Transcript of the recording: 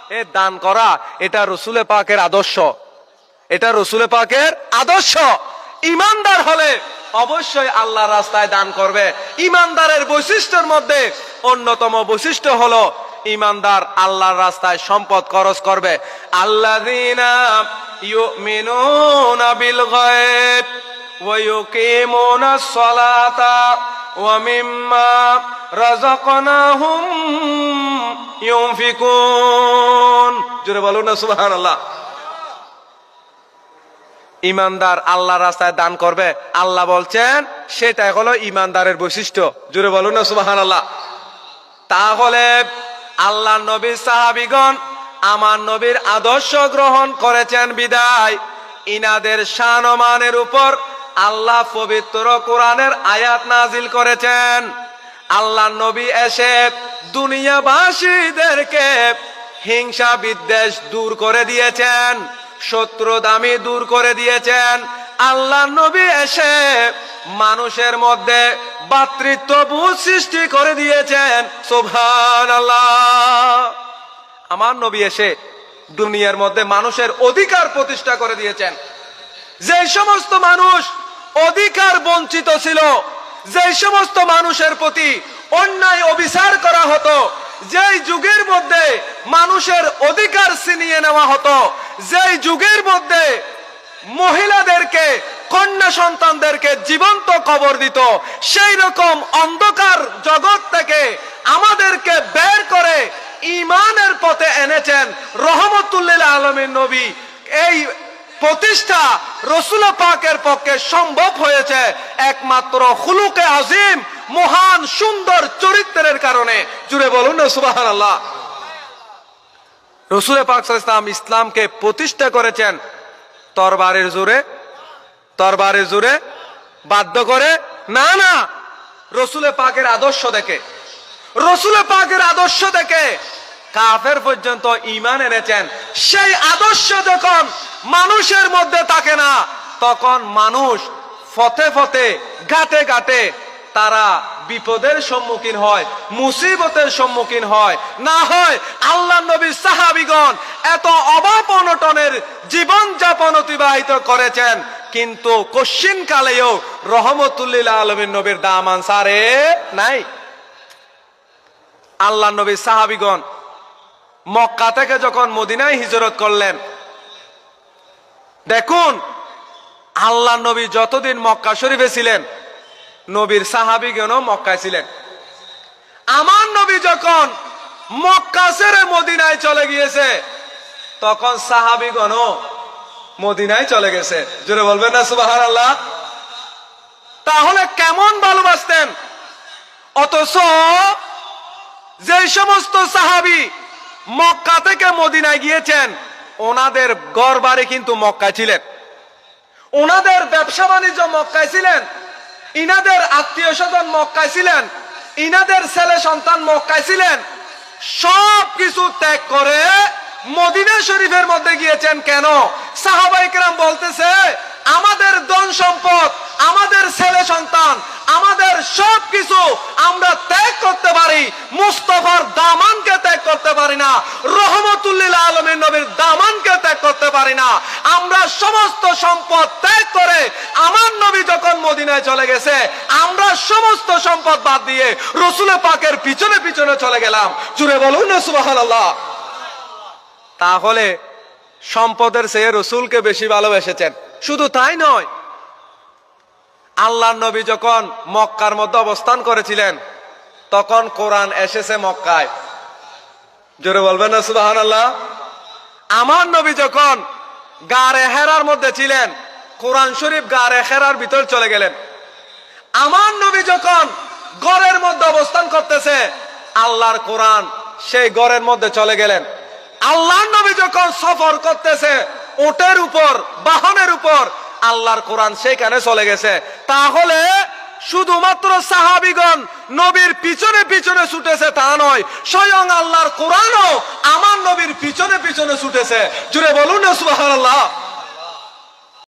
এ দান করা, এটা রসুলে পাকের আদর্শ, এটা রসুলে পাকের আদর্শ। ইমানদার হলে অবশ্যই আল্লাহর রাস্তায় দান করবে। ইমানদারের বৈশিষ্ট্যের মধ্যে অন্যতম বৈশিষ্ট্য হলো ইমানদার আল্লাহর রাস্তায় সম্পদ খরচ করবে। আল্লাযীনা ইউমিনুনা বিল গায়ব ওয়া ইউকিমুনাস সালাতা ওয়া মিম্মা রাযাকনাহুম ইউনফিকুন। জোরে বলুন না সুবহানাল্লাহ। ইমানদার আল্লাহর রাস্তায় দান করবে, আল্লাহ বলছেন সেটাই হলো ইমানদারের বৈশিষ্ট্য। জোরে বলুন না সুবহানাল্লাহ। তাহলে আল্লাহ নবীর সাহাবীগণ আমার নবীর আদর্শ গ্রহণ করেছেন বিদায় ইনাদের শান ও মানের উপর আল্লাহ পবিত্র কোরআনের আয়াত নাজিল করেছেন। আল্লাহ নবী এসে দুনিয়াবাসীদেরকে হিংসা বিদ্বেষ দূর করে দিয়েছেন, শত্রুতামি দূর করে দিয়েছেন। আল্লাহ নবী এসে মানুষের মধ্যে ভ্রাতৃত্ববোধ সৃষ্টি করে দিয়েছেন। সুবহানাল্লাহ। আমার নবী এসে দুনিয়ার মধ্যে মানুষের অধিকার প্রতিষ্ঠা করে দিয়েছেন। যে সমস্ত মানুষ অধিকার বঞ্চিত ছিল, যে সমস্ত মানুষের প্রতি অন্যায় অবিচার করা হতো, যেই যুগের মধ্যে মানুষের অধিকার ছিনিয়ে নেওয়া হতো, যেই যুগের মধ্যে মহিলাদেরকে কন্যা সন্তানদেরকে জীবন্ত কবর দিত, সেই রকম অন্ধকার জগৎ থেকে আমাদেরকে বের করে ঈমানের পথে এনেছেন রহমতুল লিল আলামিন নবী। এই প্রতিষ্ঠা রসুল পাকের পক্ষে সম্ভব হয়েছে একমাত্র খুলুকে আজিম, মহান সুন্দর চরিত্রের কারণে। জুড়ে বলুন না সুবহানাল্লাহ। রসুল পাক সাল্লাল্লাহু আলাইহি ওয়াসাল্লাম ইসলামকে প্রতিষ্ঠা করেছেন তরবারের জোরে, তরবারের জোরে বাধ্য করে না, না, রসুল পাকের আদর্শ দেখে, রসুল পাকের আদর্শ দেখে কাফের পর্যন্ত ঈমান এনেছেন। সেই আদর্শ যখন মানুষের মধ্যে থাকে না, তখন মানুষ পথে পথে ঘাটে ঘাটে তারা বিপদের সম্মুখীন হয়, মুসিবতের সম্মুখীন হয়। না হয় আল্লাহ নবীর সাহাবীগণ এত অভাব অনটনের জীবন যাপন অতিবাহিত করেছেন, কিন্তু কশিন কালেও রহমতুল লিল আলামিন নবীর দামান সারে নাই। আল্লাহ নবীর সাহাবীগণ মক্কা থেকে যখন মদিনায় হিজরত করলেন, দেখুন আল্লাহ নবী যতদিন মক্কা শরীফে ছিলেন, নবীর সাহাবীগণও মক্কায় ছিলেন। আমার নবী যখন মক্কা ছেড়ে মদিনায় চলে গিয়েছে, তখন সাহাবীগণও মদিনায় চলে গেছে। জোরে বলবেন না সুবহানাল্লাহ। তাহলে কেমন ভালোবাসতেন। অথচ যে সমস্ত সাহাবী মক্কা থেকে মদিনায় গিয়েছেন, ওনাদের ঘর বাড়ি কিন্তু মক্কায় ছিলেন, ওনাদের ব্যবসা বাণিজ্য মক্কায় ছিলেন, ইনাদের আত্মীয় স্বজন মক্কায় ছিলেন, ইনাদের ছেলে সন্তান মক্কায় ছিলেন। সব কিছু ত্যাগ করে মদিনা শরীফের মধ্যে গিয়েছেন। কেন? সাহাবায়ে কেরাম বলতেছে আমাদের ধন সম্পদ, আমাদের ছেলে সন্তান, আমাদের সব কিছু আমরা ত্যাগ করতে পারি, মুস্তাফার দামানকে ত্যাগ করতে পারি না, রহমতুল লিল আলামিন নবীর দামানকে ত্যাগ করতে পারি না। আমরা সমস্ত সম্পদ ত্যাগ করে আমার নবী যখন মদিনায় চলে গেছে, আমরা সমস্ত সম্পদ বাদ দিয়ে রসুল পাকের পিছনে পিছনে চলে গেলাম। জুড়ে বলুন না সুবহানাল্লাহ। তাহলে সম্পদের চেয়ে রসুলকে বেশি ভালোবেসেছেন। শুধু তাই নয়, আল্লাহ নবী যখন মক্কার মধ্যে অবস্থান করেছিলেন, তখন কোরআন এসেছে মক্কায়। জোরে বলবেন না সুবহানাল্লাহ। আমার নবী যখন গারে হেরার মধ্যে ছিলেন, কোরআন শরীফ গারে হেরার ভিতর চলে গেলেন। আমার নবী যখন ঘরের মধ্যে অবস্থান করতেছে, আল্লাহর কোরআন সেই ঘরের মধ্যে চলে গেলেন। আল্লাহ নবী যখন সফর করতেছে উটের উপর, বাহনের উপর, আল্লাহর কোরআন সেইখানে চলে গেছে। তাহলে শুধুমাত্র সাহাবীগণ নবীর পিছনে পিছনে ছুটেছে তা নয়, স্বয়ং আল্লাহর কোরআনও আমার নবীর পিছনে পিছনে ছুটেছে। জুড়ে বলুন না সুবহানাল্লাহ।